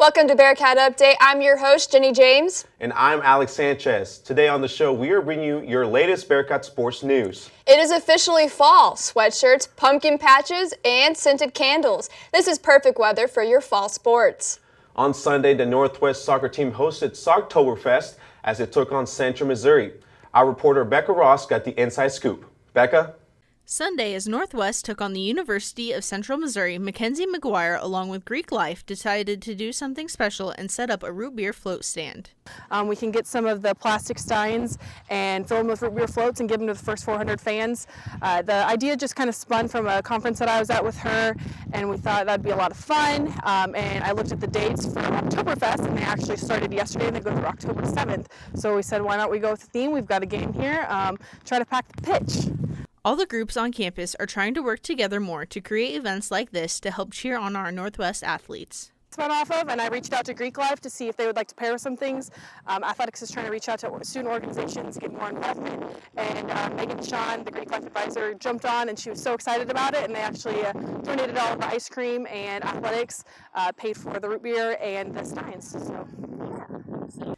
Welcome to Bearcat Update. I'm your host, Jenny James. And I'm Alex Sanchez. Today on the show, we are bringing you your latest Bearcat sports news. It is officially fall. Sweatshirts, pumpkin patches, and scented candles. This is perfect weather for your fall sports. On Sunday, the Northwest soccer team hosted Socktoberfest as it took on Central Missouri. Our reporter Becca Ross got the inside scoop. Becca? Sunday, as Northwest took on the University of Central Missouri, Mackenzie McGuire, along with Greek Life, decided to do something special and set up a root beer float stand. We can get some of the plastic steins and fill them with root beer floats and give them to the first 400 fans. The idea just kind of spun from a conference that I was at with her, and we thought that'd be a lot of fun. And I looked at the dates for Oktoberfest, and they actually started yesterday, and they go through October 7th. So we said, why not we go with the theme? We've got a game here. Try to pack the pitch. All the groups on campus are trying to work together more to create events like this to help cheer on our Northwest athletes. Spun off of, and I reached out to Greek Life to see if they would like to pair some things. Athletics is trying to reach out to student organizations, get more involvement, and Megan Sean, the Greek Life advisor, jumped on, and she was so excited about it, and they actually donated all of the ice cream, and athletics paid for the root beer and the steins. So.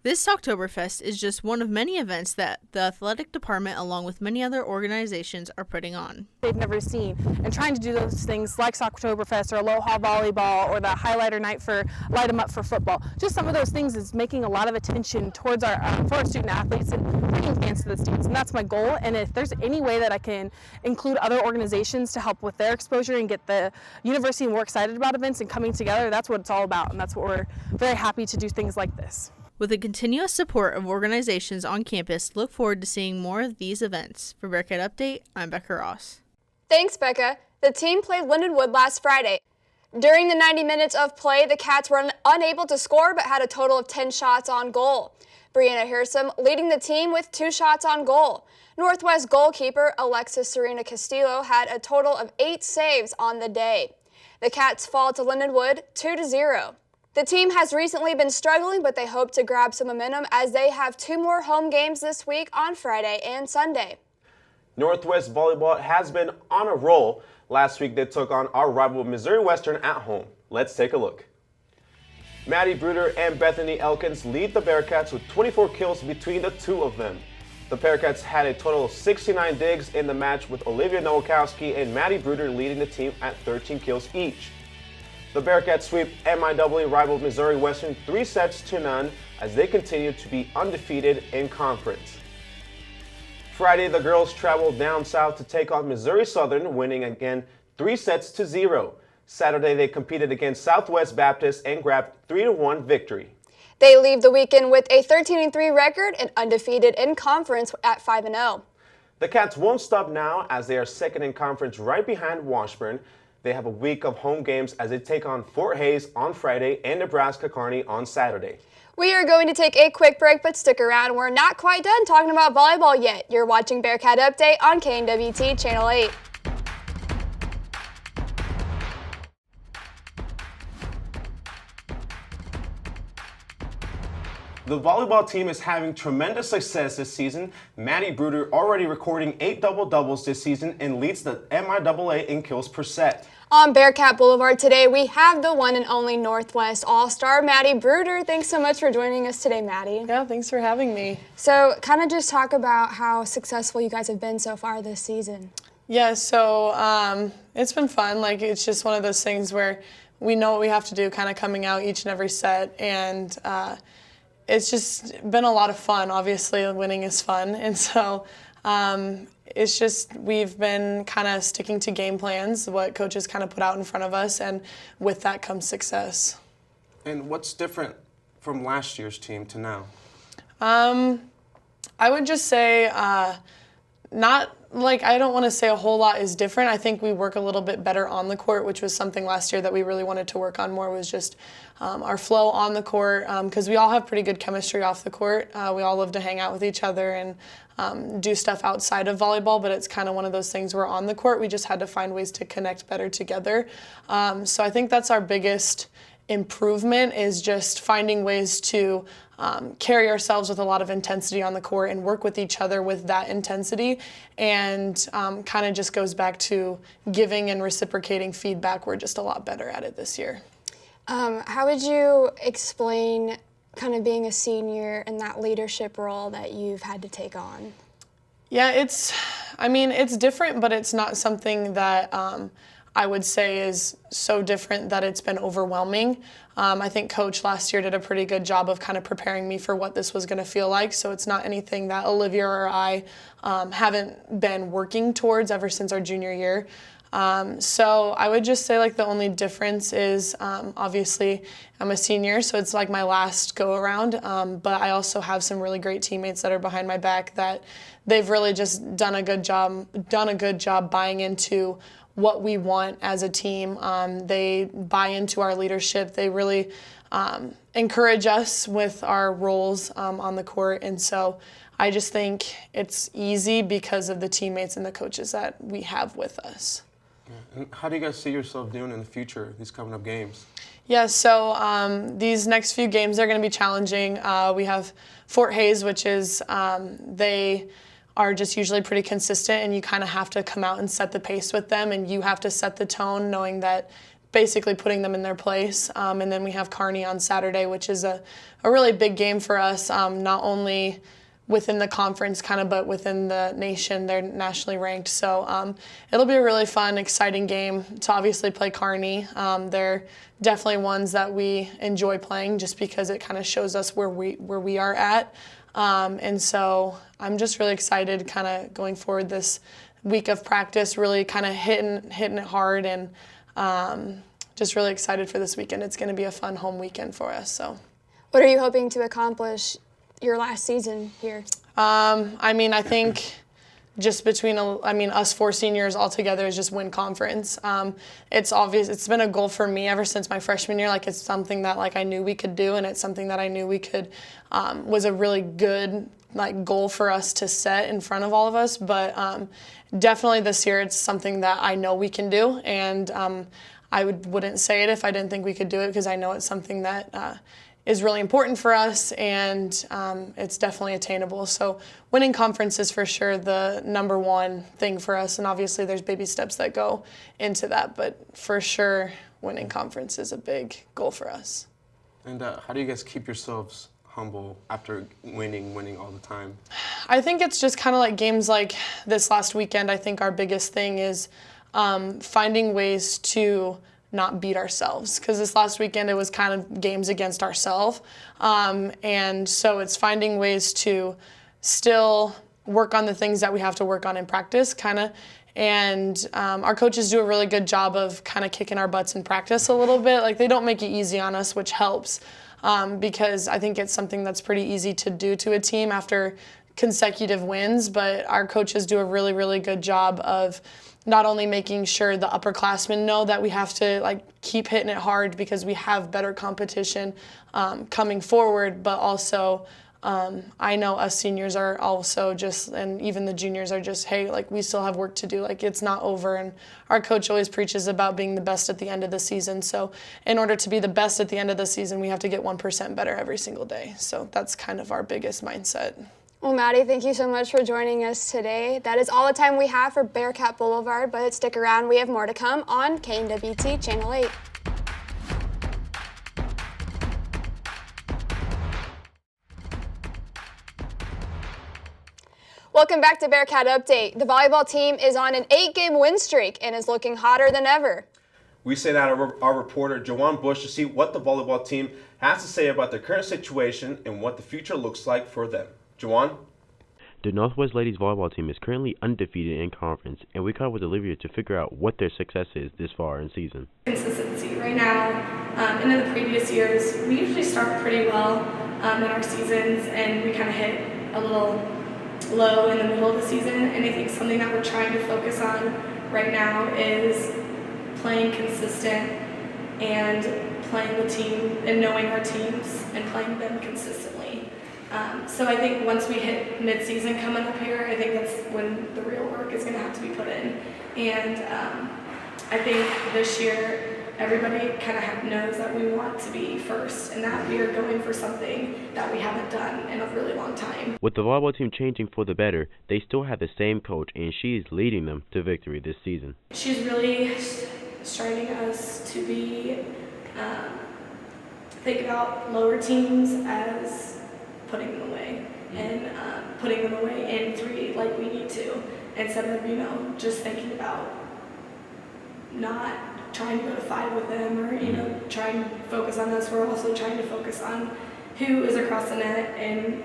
This Oktoberfest is just one of many events that the athletic department, along with many other organizations, are putting on. They've never seen, and trying to do those things like Socktoberfest or Aloha Volleyball or the highlighter night for Light 'em Up for football. Just some of those things is making a lot of attention towards for our student athletes and bringing fans to the stands, and that's my goal. And if there's any way that I can include other organizations to help with their exposure and get the university more excited about events and coming together, that's what it's all about, and that's what we're very happy to do things like this. With the continuous support of organizations on campus, look forward to seeing more of these events. For Bearcat Update, I'm Becca Ross. Thanks, Becca. The team played Lindenwood last Friday. During the 90 minutes of play, the Cats were unable to score but had a total of 10 shots on goal. Brianna Hirsom leading the team with 2 shots on goal. Northwest goalkeeper Alexis Serena Castillo had a total of 8 saves on the day. The Cats fall to Lindenwood 2-0. The team has recently been struggling, but they hope to grab some momentum as they have 2 more home games this week on Friday and Sunday. Northwest Volleyball has been on a roll. Last week they took on our rival Missouri Western at home. Let's take a look. Maddie Bruder and Bethany Elkins lead the Bearcats with 24 kills between the two of them. The Bearcats had a total of 69 digs in the match, with Olivia Nowakowski and Maddie Bruder leading the team at 13 kills each. The Bearcats sweep MIAA rival Missouri Western 3-0 as they continue to be undefeated in conference. Friday, the girls traveled down south to take on Missouri Southern, winning again 3-0. Saturday, they competed against Southwest Baptist and grabbed 3-1 victory. They leave the weekend with a 13-3 record and undefeated in conference at 5-0. The Cats won't stop now as they are second in conference right behind Washburn. They have a week of home games as they take on Fort Hays on Friday and Nebraska Kearney on Saturday. We are going to take a quick break, but stick around. We're not quite done talking about volleyball yet. You're watching Bearcat Update on KNWT Channel 8. The volleyball team is having tremendous success this season. Maddie Bruder already recording 8 double-doubles this season and leads the MIAA in kills per set. On Bearcat Boulevard today, we have the one and only Northwest All-Star, Maddie Bruder. Thanks so much for joining us today, Maddie. Yeah, thanks for having me. So kind of just talk about how successful you guys have been so far this season. Yeah, so it's been fun. Like, it's just one of those things where we know what we have to do, kind of coming out each and every set, and it's just been a lot of fun. Obviously, winning is fun, and so it's just we've been kind of sticking to game plans, what coaches kind of put out in front of us, and with that comes success. And what's different from last year's team to now? I would just say not like I don't want to say a whole lot is different. I think we work a little bit better on the court, which was something last year that we really wanted to work on more, was just our flow on the court, because we all have pretty good chemistry off the court. We all love to hang out with each other and do stuff outside of volleyball, but it's kind of one of those things where on the court we just had to find ways to connect better together. So I think that's our biggest improvement, is just finding ways to carry ourselves with a lot of intensity on the court and work with each other with that intensity, and kind of just goes back to giving and reciprocating feedback. We're just a lot better at it this year. How would you explain kind of being a senior and that leadership role that you've had to take on? Yeah, it's different, but it's not something that I would say is so different that it's been overwhelming. I think Coach last year did a pretty good job of kind of preparing me for what this was going to feel like, so it's not anything that Olivia or I haven't been working towards ever since our junior year. So I would just say like the only difference is obviously I'm a senior, so it's like my last go around, but I also have some really great teammates that are behind my back that they've really just done a good job buying into what we want as a team. They buy into our leadership. They really encourage us with our roles on the court, and so I just think it's easy because of the teammates and the coaches that we have with us. And how do you guys see yourself doing in the future, these coming up games? Yeah, so these next few games are going to be challenging. We have Fort Hays, which is they are just usually pretty consistent, and you kind of have to come out and set the pace with them, and you have to set the tone knowing that basically putting them in their place. And then we have Kearney on Saturday, which is a really big game for us, not only within the conference kind of, but within the nation. They're nationally ranked. So it'll be a really fun, exciting game to obviously play Kearney. They're definitely ones that we enjoy playing just because it kind of shows us where we are at. And so I'm just really excited kind of going forward this week of practice, really kind of hitting it hard, and just really excited for this weekend. It's going to be a fun home weekend for us. So, what are you hoping to accomplish your last season here? I think just between us four seniors all together is just win conference. It's obvious. It's been a goal for me ever since my freshman year. Like, it's something that like I knew we could do, and it's something that I knew we could was a really good like goal for us to set in front of all of us. But definitely this year, it's something that I know we can do, and I wouldn't say it if I didn't think we could do it, because I know it's something that is really important for us, and it's definitely attainable. So winning conference is for sure the number one thing for us, and obviously there's baby steps that go into that, but for sure winning conference is a big goal for us. And how do you guys keep yourselves humble after winning all the time? I think it's just kind of like games like this last weekend. I think our biggest thing is finding ways to not beat ourselves, because this last weekend it was kind of games against ourselves, and so it's finding ways to still work on the things that we have to work on in practice kind of, and our coaches do a really good job of kind of kicking our butts in practice a little bit. Like, they don't make it easy on us, which helps, because I think it's something that's pretty easy to do to a team after consecutive wins, but our coaches do a really, really good job of not only making sure the upperclassmen know that we have to like keep hitting it hard because we have better competition coming forward, but also I know us seniors are also just, and even the juniors are just, hey, like, we still have work to do. Like, it's not over, and our coach always preaches about being the best at the end of the season. So in order to be the best at the end of the season, we have to get 1% better every single day. So that's kind of our biggest mindset. Well, Maddie, thank you so much for joining us today. That is all the time we have for Bearcat Boulevard, but stick around. We have more to come on KNWT Channel 8. Welcome back to Bearcat Update. The volleyball team is on an 8-game win streak and is looking hotter than ever. We sent out our reporter, Jawan Bush, to see what the volleyball team has to say about their current situation and what the future looks like for them. Jawan? The Northwest Ladies volleyball team is currently undefeated in conference, and we caught up with Olivia to figure out what their success is this far in season. Consistency. Right now, and in the previous years, we usually start pretty well in our seasons, and we kind of hit a little low in the middle of the season. And I think something that we're trying to focus on right now is playing consistent and playing the team and knowing our teams and playing them consistently. So I think once we hit mid-season coming up here, I think that's when the real work is going to have to be put in. And I think this year everybody kind of knows that we want to be first and that we are going for something that we haven't done in a really long time. With the volleyball team changing for the better, they still have the same coach, and she is leading them to victory this season. She's really striving us to be think about lower teams as putting them away and putting them away in 3 like we need to, instead of, just thinking about not trying to go to 5 with them or, trying to focus on us. We're also trying to focus on who is across the net and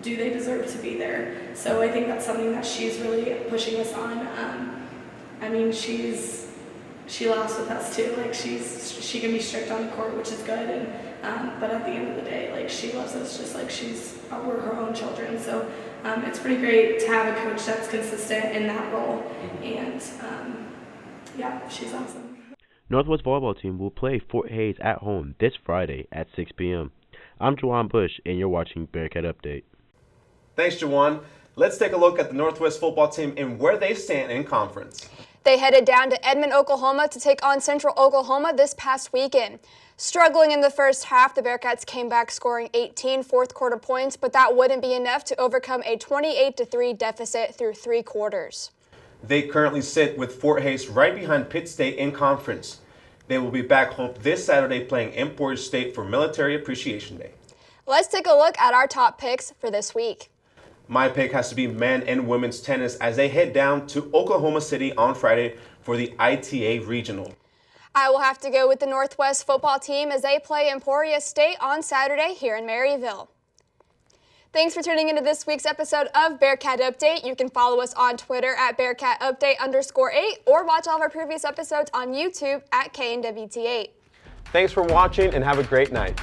do they deserve to be there. So I think that's something that she's really pushing us on. She laughs with us too. Like she can be strict on the court, which is good, and but at the end of the day, like she loves us just like we're her own children. So it's pretty great to have a coach that's consistent in that role, and yeah, she's awesome. Northwest volleyball team will play Fort Hays at home this Friday at 6 p.m. I'm Juwan Bush, and you're watching Bearcat Update. Thanks, Juwan. Let's take a look at the Northwest football team and where they stand in conference. They headed down to Edmond, Oklahoma to take on Central Oklahoma this past weekend. Struggling in the first half, the Bearcats came back scoring 18 fourth-quarter points, but that wouldn't be enough to overcome a 28-3 deficit through 3 quarters. They currently sit with Fort Hays right behind Pitt State in conference. They will be back home this Saturday playing Emporia State for Military Appreciation Day. Let's take a look at our top picks for this week. My pick has to be men and women's tennis as they head down to Oklahoma City on Friday for the ITA Regional. I will have to go with the Northwest football team as they play Emporia State on Saturday here in Maryville. Thanks for tuning into this week's episode of Bearcat Update. You can follow us on Twitter at BearcatUpdate_8 or watch all of our previous episodes on YouTube at KNWT8. Thanks for watching and have a great night.